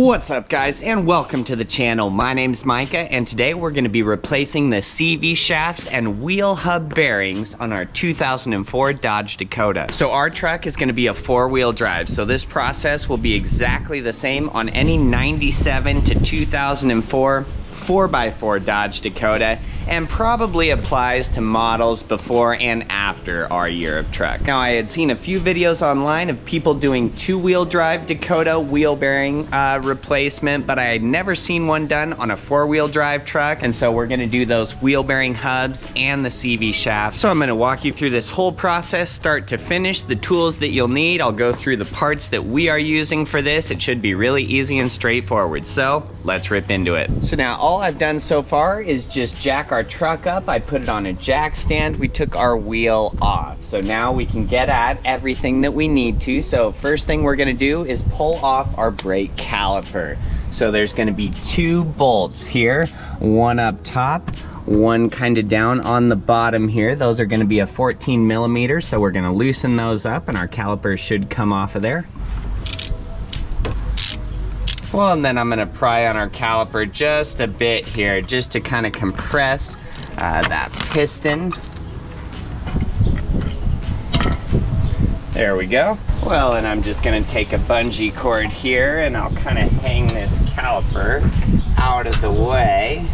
What's up guys, and welcome to the channel. My name's Micah, and today we're going to be replacing the CV shafts and wheel hub bearings on our 2004 Dodge Dakota. So our truck is going to be a four-wheel drive, so this process will be exactly the same on any 97 to 2004 4x4 Dodge Dakota, and probably applies to models before and after our year of truck. Now, I had seen a few videos online of people doing two-wheel drive Dakota wheel bearing replacement, but I had never seen one done on a four-wheel drive truck, and so we're gonna do those wheel bearing hubs and the CV shaft. So I'm gonna walk you through this whole process, start to finish, the tools that you'll need. I'll go through the parts that we are using for this. It should be really easy and straightforward, so let's rip into it. So now all I've done so far is just jack our truck up. I put it on a jack stand. We took our wheel off. So now we can get at everything that we need to. So first thing we're gonna do is pull off our brake caliper. So there's gonna be two bolts here, one up top, one kind of down on the bottom here. Those are gonna be a 14 millimeter. So we're gonna loosen those up and our caliper should come off of there. Well, and then I'm gonna pry on our caliper just a bit here, just to kind of compress that piston. There we go. Well, and I'm just gonna take a bungee cord here and I'll kind of hang this caliper out of the way.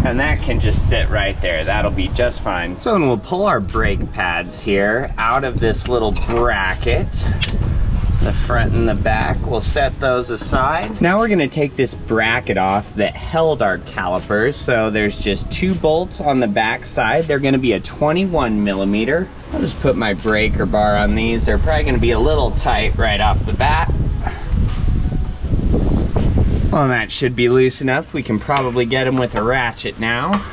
And that can just sit right there. That'll be just fine. So then we'll pull our brake pads here out of this little bracket. The front and the back, we'll set those aside. Now we're gonna take this bracket off that held our calipers. So there's just two bolts on the back side. They're gonna be a 21 millimeter. I'll just put my breaker bar on these. They're probably gonna be a little tight right off the bat. Well, that should be loose enough. We can probably get them with a ratchet now.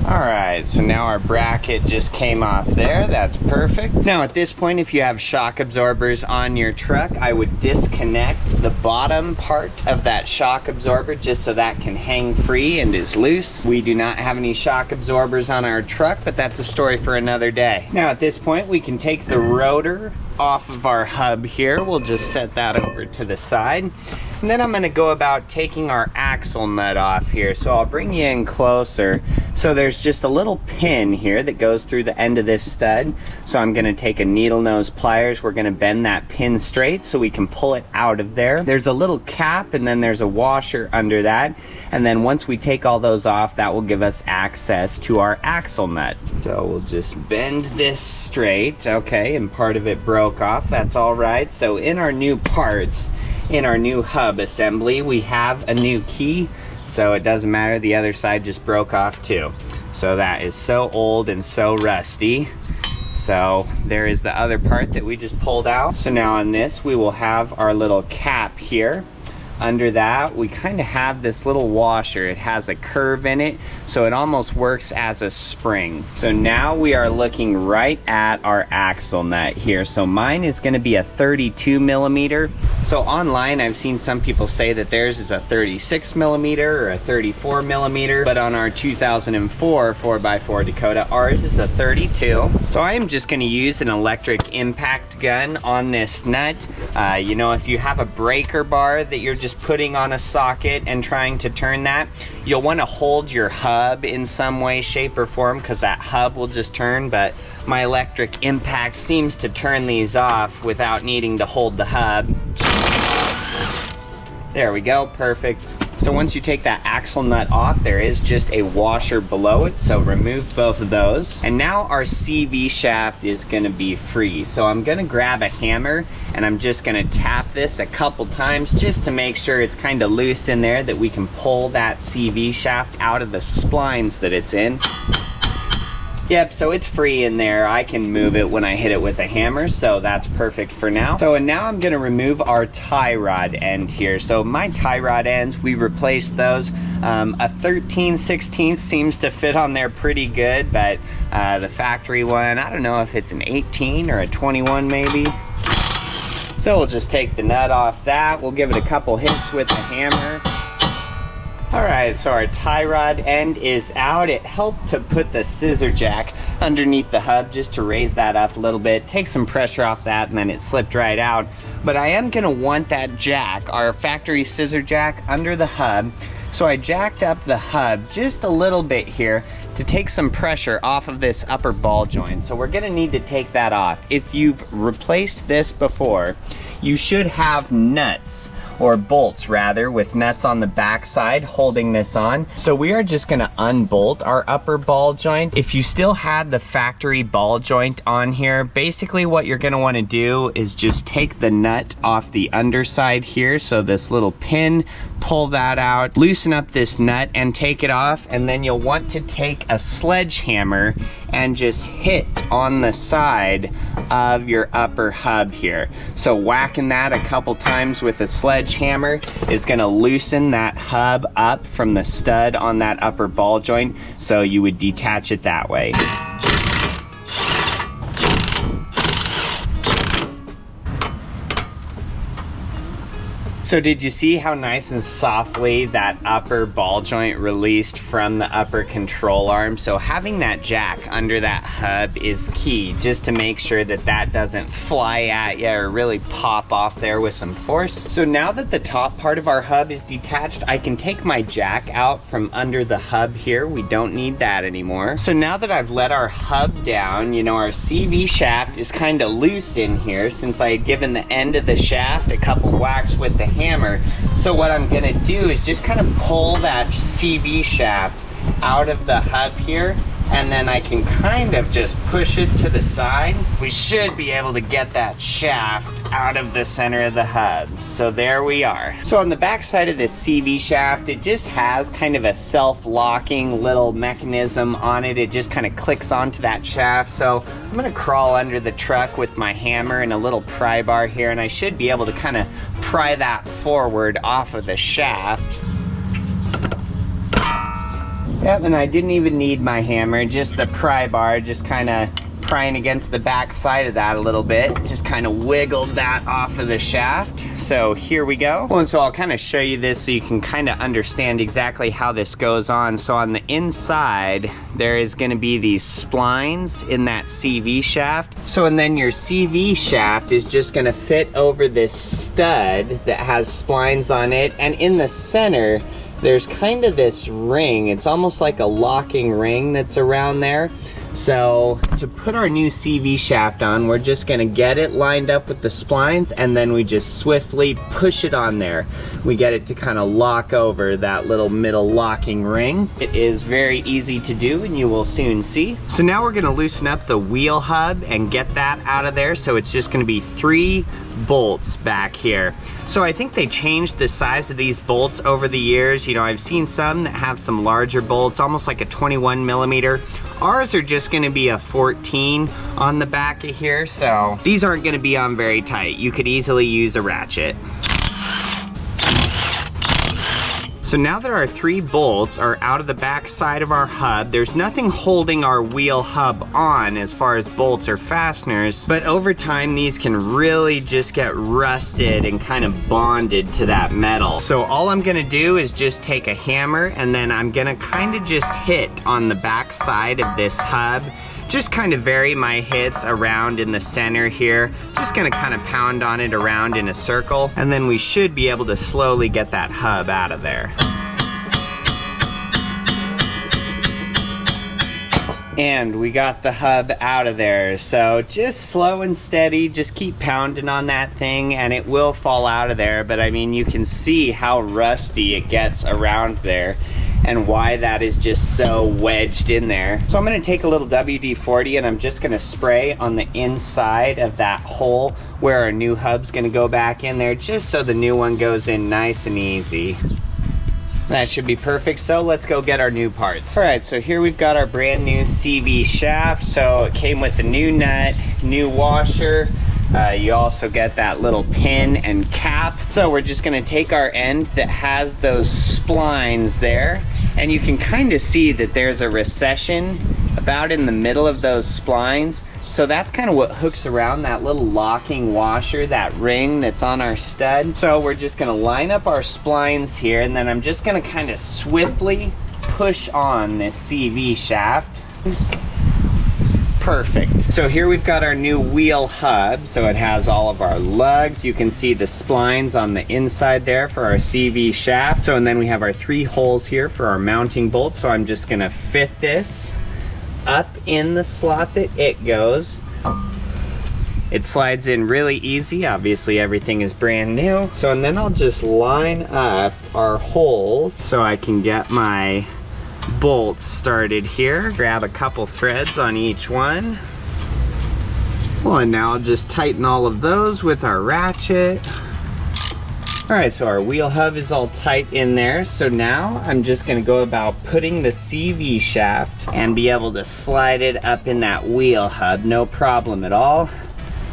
All right, so now our bracket just came off there. That's perfect. Now at this point, if you have shock absorbers on your truck, I would disconnect the bottom part of that shock absorber just so that can hang free and is loose. We do not have any shock absorbers on our truck, but that's a story for another day. Now at this point, we can take the rotor off of our hub here. We'll just set that over to the side. And then I'm gonna go about taking our axle nut off here. So I'll bring you in closer. So there's just a little pin here that goes through the end of this stud. So I'm gonna take a needle nose pliers. We're gonna bend that pin straight so we can pull it out of there. There's a little cap and then there's a washer under that. And then once we take all those off, that will give us access to our axle nut. So we'll just bend this straight. Okay, and part of it broke off. That's all right. So in our new parts, in our new hub assembly, we have a new key, so it doesn't matter. The other side just broke off too. So that is so old and so rusty. So there is the other part that we just pulled out. So now on this, we will have our little cap here. Under that, we kind of have this little washer. It has a curve in it, so it almost works as a spring. So now we are looking right at our axle nut here. So mine is going to be a 32 millimeter. So online, I've seen some people say that theirs is a 36 millimeter or a 34 millimeter, but on our 2004 4x4 Dakota, ours is a 32. So I am just going to use an electric impact gun on this nut. You know, if you have a breaker bar that you're just putting on a socket and trying to turn that, you'll want to hold your hub in some way, shape, or form, because that hub will just turn. But my electric impact seems to turn these off without needing to hold the hub. There we go, perfect. So once you take that axle nut off, there is just a washer below it, so remove both of those. And now our CV shaft is gonna be free. So I'm gonna grab a hammer and I'm just gonna tap this a couple times just to make sure it's kind of loose in there, that we can pull that CV shaft out of the splines that it's in. Yep, so it's free in there. I can move it when I hit it with a hammer, so that's perfect for now. So, and now I'm gonna remove our tie rod end here. So my tie rod ends, we replaced those. A 13/16 seems to fit on there pretty good, but the factory one, I don't know if it's an 18 or a 21 maybe. So we'll just take the nut off that. We'll give it a couple hits with the hammer. All right, so our tie rod end is out. It helped to put the scissor jack underneath the hub just to raise that up a little bit, take some pressure off that, and then it slipped right out. But I am gonna want that jack, our factory scissor jack, under the hub. So I jacked up the hub just a little bit here to take some pressure off of this upper ball joint. So we're gonna need to take that off. If you've replaced this before, you should have nuts, or bolts rather, with nuts on the back side holding this on. So we are just gonna unbolt our upper ball joint. If you still had the factory ball joint on here, basically what you're gonna wanna do is just take the nut off the underside here. So this little pin, pull that out, loosen up this nut and take it off. And then you'll want to take a sledgehammer and just hit on the side of your upper hub here. So whacking that a couple times with a sledgehammer is gonna loosen that hub up from the stud on that upper ball joint, so you would detach it that way. So did you see how nice and softly that upper ball joint released from the upper control arm? So having that jack under that hub is key, just to make sure that that doesn't fly at you or really pop off there with some force. So now that the top part of our hub is detached, I can take my jack out from under the hub here. We don't need that anymore. So now that I've let our hub down, you know, our CV shaft is kind of loose in here since I had given the end of the shaft a couple whacks with the hammer. So what I'm gonna do is just kind of pull that CV shaft out of the hub here, and then I can kind of just push it to the side. We should be able to get that shaft out of the center of the hub. So there we are. So on the back side of this CV shaft, it just has kind of a self-locking little mechanism on it. It just kind of clicks onto that shaft. So I'm gonna crawl under the truck with my hammer and a little pry bar here, and I should be able to kind of pry that forward off of the shaft. Yep, and I didn't even need my hammer, just the pry bar, just kind of prying against the back side of that a little bit. Just kind of wiggled that off of the shaft. So here we go. Well, and so I'll kind of show you this so you can kind of understand exactly how this goes on. So on the inside, there is going to be these splines in that CV shaft. So and then your CV shaft is just going to fit over this stud that has splines on it. And in the center, there's kind of this ring. It's almost like a locking ring that's around there. So to put our new CV shaft on, we're just gonna get it lined up with the splines, and then we just swiftly push it on there. We get it to kind of lock over that little middle locking ring. It is very easy to do, and you will soon see. So now we're gonna loosen up the wheel hub and get that out of there. So it's just gonna be 3 bolts back here. So I think they changed the size of these bolts over the years. You know, I've seen some that have some larger bolts, almost like a 21 millimeter. Ours are just gonna be a 14 on the back of here, so these aren't gonna be on very tight. You could easily use a ratchet. So now that our 3 bolts are out of the back side of our hub, there's nothing holding our wheel hub on as far as bolts or fasteners, but over time these can really just get rusted and kind of bonded to that metal. So all I'm gonna do is just take a hammer, and then I'm gonna kind of just hit on the back side of this hub. Just kind of vary my hits around in the center here. Just gonna kind of pound on it around in a circle, and then we should be able to slowly get that hub out of there. And we got the hub out of there. So just slow and steady, just keep pounding on that thing and it will fall out of there. But I mean, you can see how rusty it gets around there and why that is just so wedged in there. So I'm gonna take a little WD-40 and I'm just gonna spray on the inside of that hole where our new hub's gonna go back in there, just so the new one goes in nice and easy. That should be perfect, so let's go get our new parts. All right, so here we've got our brand new CV shaft. So it came with a new nut, new washer. You also get that little pin and cap. So we're just gonna take our end that has those splines there, and you can kind of see that there's a recession about in the middle of those splines. So that's kind of what hooks around that little locking washer, that ring that's on our stud. So we're just gonna line up our splines here, and then I'm just gonna kind of swiftly push on this CV shaft. Perfect. So here we've got our new wheel hub. So it has all of our lugs. You can see the splines on the inside there for our CV shaft. So, and then we have our 3 holes here for our mounting bolts. So I'm just gonna fit this up in the slot that it goes. It slides in really easy. Obviously everything is brand new. So, and then I'll just line up our holes so I can get my bolts started here. Grab a couple threads on each one. Well, and now I'll just tighten all of those with our ratchet. All right, so our wheel hub is all tight in there. So now I'm just gonna go about putting the CV shaft and be able to slide it up in that wheel hub, no problem at all.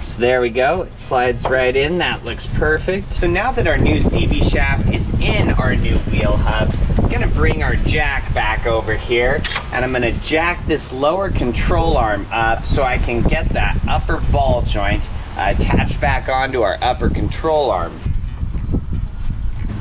So there we go, it slides right in, that looks perfect. So now that our new CV shaft is in our new wheel hub, I'm gonna bring our jack back over here, and I'm gonna jack this lower control arm up so I can get that upper ball joint attached back onto our upper control arm.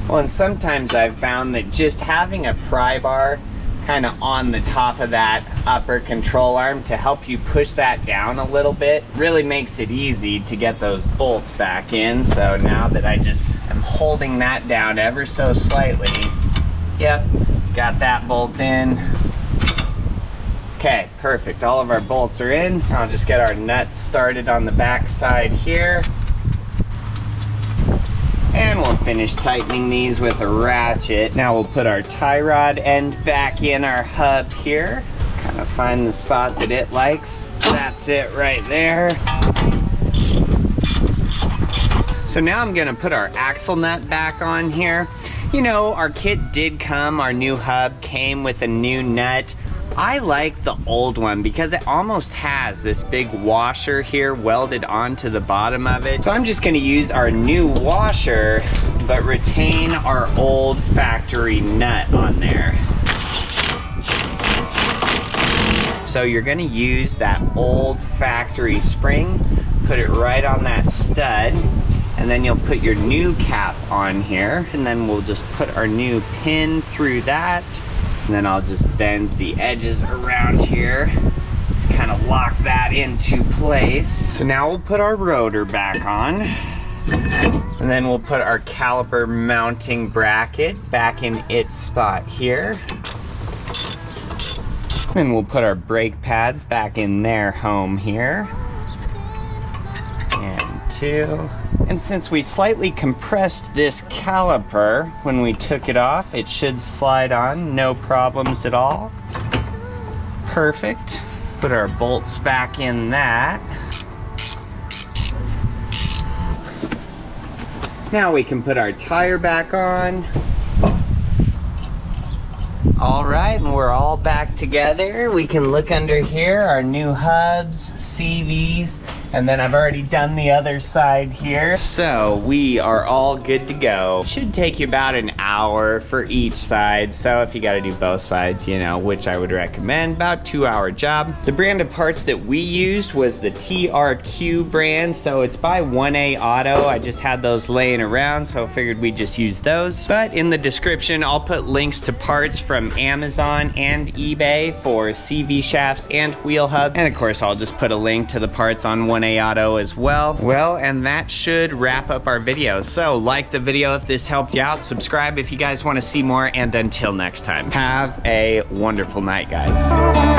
Well, and sometimes I've found that just having a pry bar kind of on the top of that upper control arm to help you push that down a little bit really makes it easy to get those bolts back in. So now that I just am holding that down ever so slightly, yep, got that bolt in. Okay, perfect, all of our bolts are in. I'll just get our nuts started on the back side here. And we'll finish tightening these with a ratchet. Now we'll put our tie rod end back in our hub here. Kind of find the spot that it likes. That's it right there. So now I'm gonna put our axle nut back on here. You know, our kit did come, our new hub came with a new nut. I like the old one because it almost has this big washer here welded onto the bottom of it. So I'm just gonna use our new washer, but retain our old factory nut on there. So you're gonna use that old factory spring, put it right on that stud, and then you'll put your new cap on here, and then we'll just put our new pin through that. And then I'll just bend the edges around here to kind of lock that into place. So now we'll put our rotor back on. And then we'll put our caliper mounting bracket back in its spot here. And we'll put our brake pads back in their home here. And 2. And since we slightly compressed this caliper when we took it off, it should slide on, no problems at all. Perfect. Put our bolts back in that. Now we can put our tire back on. All right, and we're all back together. We can look under here, our new hubs, CVs, and then I've already done the other side here. So we are all good to go. Should take you about an hour for each side. So if you gotta do both sides, you know, which I would recommend, about 2-hour job. The brand of parts that we used was the TRQ brand. So it's by 1A Auto. I just had those laying around, so I figured we'd just use those. But in the description, I'll put links to parts from Amazon and eBay for CV shafts and wheel hub. And of course, I'll just put a link to the parts on 1A Auto as well. Well, and that should wrap up our video. So like the video if this helped you out, subscribe if you guys want to see more, and until next time, have a wonderful night, guys.